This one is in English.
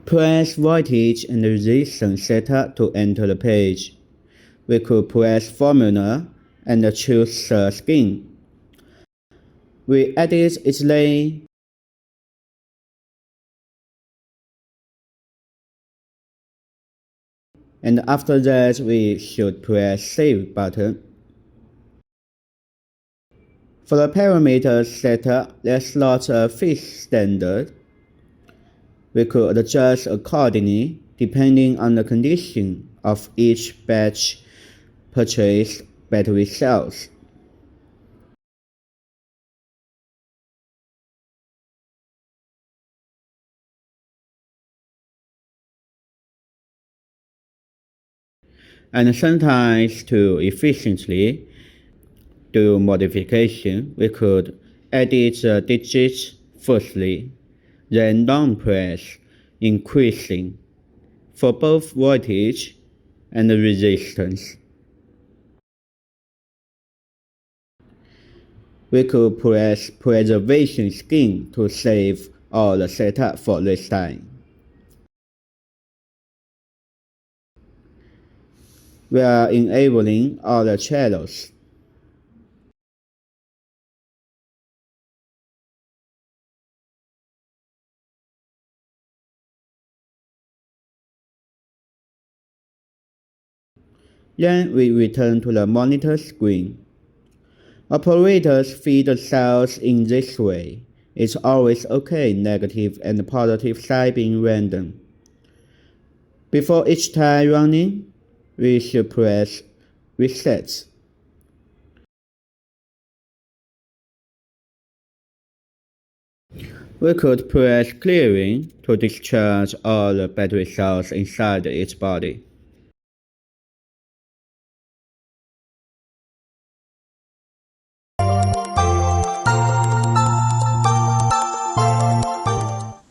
Press voltage and resistance setter to enter the page. We could press formula and choose the skin. We edit its lane. And after that, we should press Save button. For the parameter setup, let's load a fixed standard. We could adjust accordingly depending on the condition of each batch purchased battery cells. And sometimes to efficiently do modification, we could edit the digits firstly, then long press, increasing for both voltage and resistance. We could press preservation skin to save all the setup for this time. We are enabling all the channels. Then we return to the monitor screen. Operators feed the cells in this way. It's always okay, negative and positive side being random. Before each time running, we should press Reset. We could press Clearing to discharge all the battery cells inside its body.